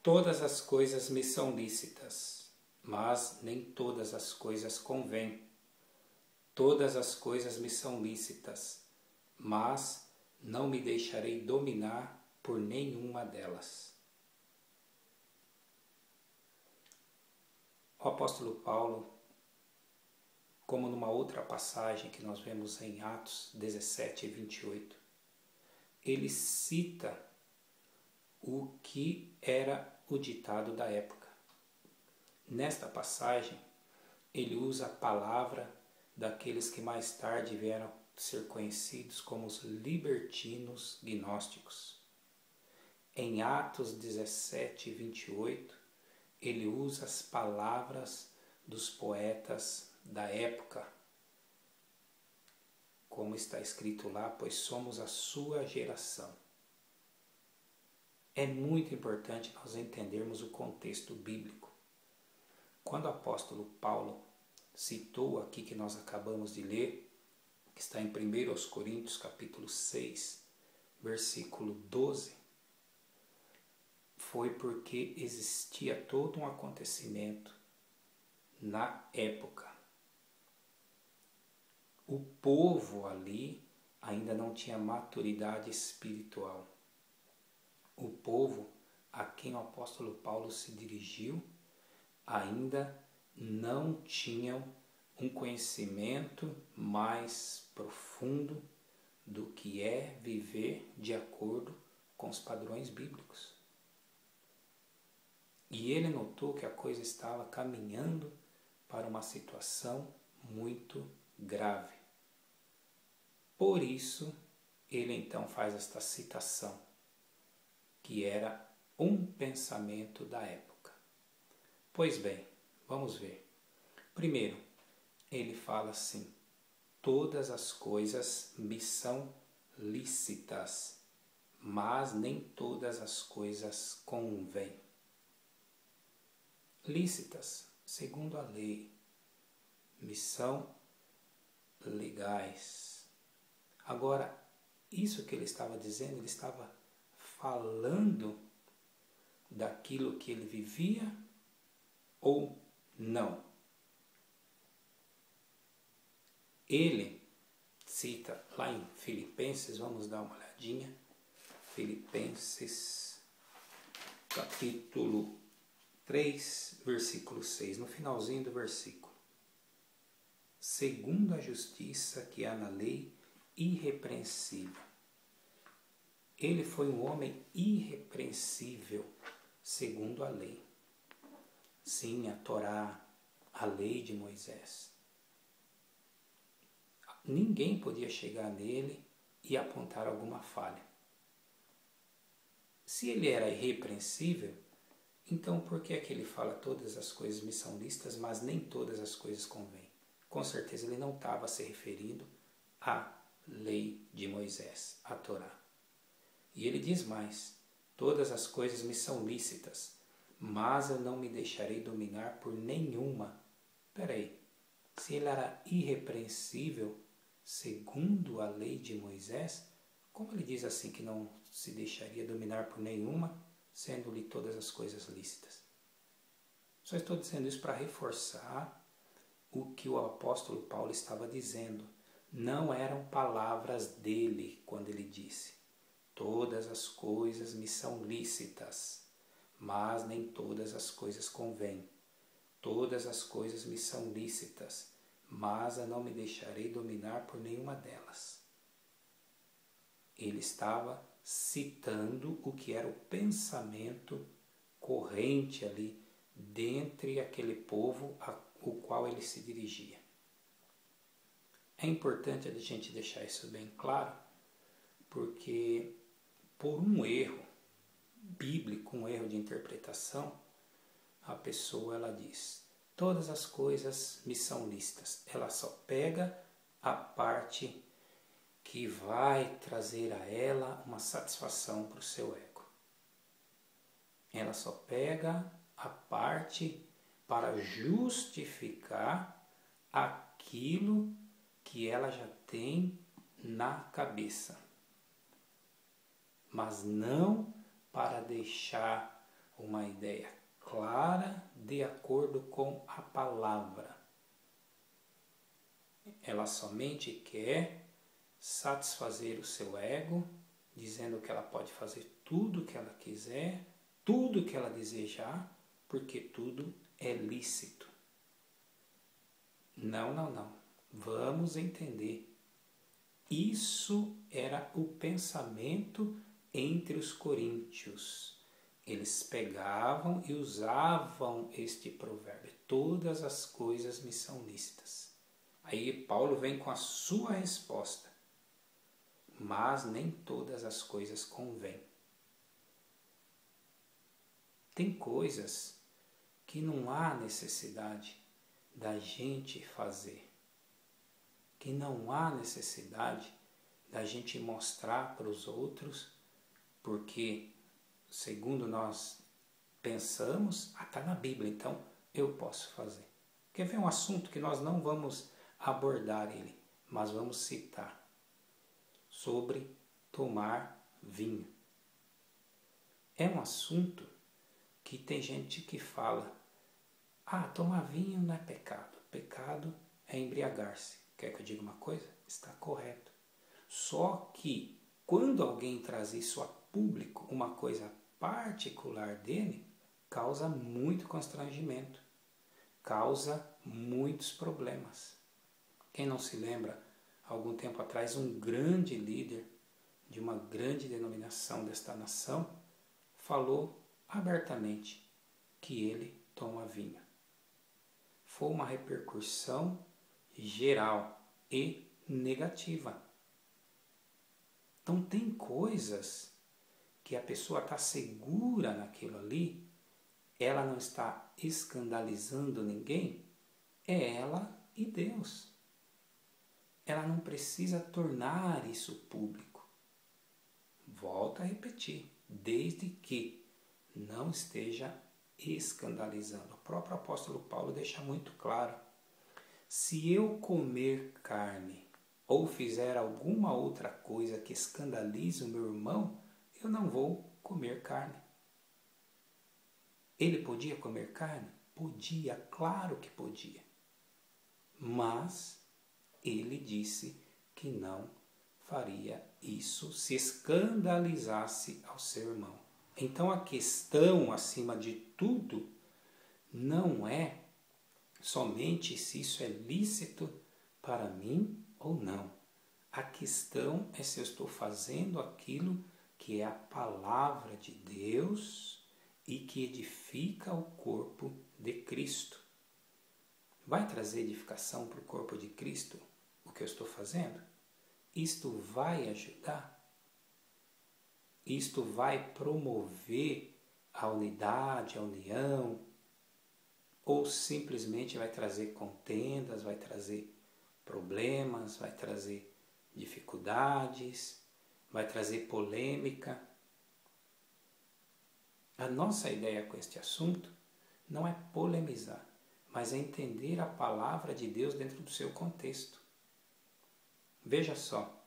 Todas as coisas me são lícitas, mas nem todas as coisas convêm. Todas as coisas me são lícitas, mas não me deixarei dominar por nenhuma delas. O apóstolo Paulo, como numa outra passagem que nós vemos em Atos 17 e 28, ele cita o que era o ditado da época. Nesta passagem, ele usa a palavra daqueles que mais tarde vieram a ser conhecidos como os libertinos gnósticos. Em Atos 17 e 28, ele usa as palavras dos poetas da época, como está escrito lá, pois somos a sua geração. É muito importante nós entendermos o contexto bíblico. Quando o apóstolo Paulo citou aqui que nós acabamos de ler, que está em 1 Coríntios capítulo 6, versículo 12, foi porque existia todo um acontecimento na época. O povo ali ainda não tinha maturidade espiritual. O povo a quem o apóstolo Paulo se dirigiu ainda não tinham um conhecimento mais profundo do que é viver de acordo com os padrões bíblicos. E ele notou que a coisa estava caminhando para uma situação muito grave. Por isso, ele então faz esta citação, que era um pensamento da época. Pois bem, vamos ver. Primeiro, ele fala assim: todas as coisas me são lícitas, mas nem todas as coisas convêm. Lícitas, segundo a lei, me são legais. Agora, isso que ele estava dizendo, ele estava falando daquilo que ele vivia ou não? Ele cita lá em Filipenses, vamos dar uma olhadinha, Filipenses capítulo 3, versículo 6, no finalzinho do versículo. Segundo a justiça que há na lei, irrepreensível. Ele foi um homem irrepreensível, segundo a lei. Sim, a Torá, a lei de Moisés. Ninguém podia chegar nele e apontar alguma falha. Se ele era irrepreensível, então por que é que ele fala todas as coisas me são lícitas, mas nem todas as coisas convêm? Com certeza ele não estava se referindo à lei de Moisés, a Torá. E ele diz mais: todas as coisas me são lícitas, mas eu não me deixarei dominar por nenhuma. Peraí, se ele era irrepreensível segundo a lei de Moisés, como ele diz assim que não se deixaria dominar por nenhuma, sendo-lhe todas as coisas lícitas? Só estou dizendo isso para reforçar o que o apóstolo Paulo estava dizendo. Não eram palavras dele quando ele disse: todas as coisas me são lícitas, mas nem todas as coisas convêm. Todas as coisas me são lícitas, mas eu não me deixarei dominar por nenhuma delas. Ele estava citando o que era o pensamento corrente ali dentre aquele povo ao qual ele se dirigia. É importante a gente deixar isso bem claro, porque por um erro bíblico, um erro de interpretação, a pessoa ela diz: todas as coisas me são lícitas. Ela só pega a parte que vai trazer a ela uma satisfação para o seu ego. Ela só pega a parte para justificar aquilo que ela já tem na cabeça, mas não para deixar uma ideia clara de acordo com a palavra. Ela somente quer satisfazer o seu ego, dizendo que ela pode fazer tudo o que ela quiser, tudo o que ela desejar, porque tudo é lícito. Não, não, não. Vamos entender. Isso era o pensamento entre os coríntios. Eles pegavam e usavam este provérbio. Todas as coisas me são lícitas. Aí Paulo vem com a sua resposta. Mas nem todas as coisas convêm. Tem coisas que não há necessidade da gente fazer. Que não há necessidade da gente mostrar para os outros, porque, segundo nós pensamos, está na Bíblia, então eu posso fazer. Quer ver um assunto que nós não vamos abordar ele, mas vamos citar, sobre tomar vinho. É um assunto que tem gente que fala, tomar vinho não é pecado, pecado é embriagar-se. Quer que eu diga uma coisa? Está correto. Só que quando alguém traz isso a público, uma coisa particular dele, causa muito constrangimento, causa muitos problemas. Quem não se lembra, algum tempo atrás, um grande líder de uma grande denominação desta nação falou abertamente que ele toma vinho. Foi uma repercussão geral e negativa. Então tem coisas que a pessoa está segura naquilo ali, ela não está escandalizando ninguém, é ela e Deus. Ela não precisa tornar isso público. Volto a repetir, desde que não esteja escandalizando. O próprio apóstolo Paulo deixa muito claro. Se eu comer carne ou fizer alguma outra coisa que escandalize o meu irmão, eu não vou comer carne. Ele podia comer carne? Podia, claro que podia. Mas ele disse que não faria isso se escandalizasse ao seu irmão. Então a questão, acima de tudo, não é somente se isso é lícito para mim ou não. A questão é se eu estou fazendo aquilo que é a palavra de Deus e que edifica o corpo de Cristo. Vai trazer edificação para o corpo de Cristo o que eu estou fazendo? Isto vai ajudar? Isto vai promover a unidade, a união? Ou simplesmente vai trazer contendas, vai trazer problemas, vai trazer dificuldades, vai trazer polêmica? A nossa ideia com este assunto não é polemizar, mas é entender a palavra de Deus dentro do seu contexto. Veja só,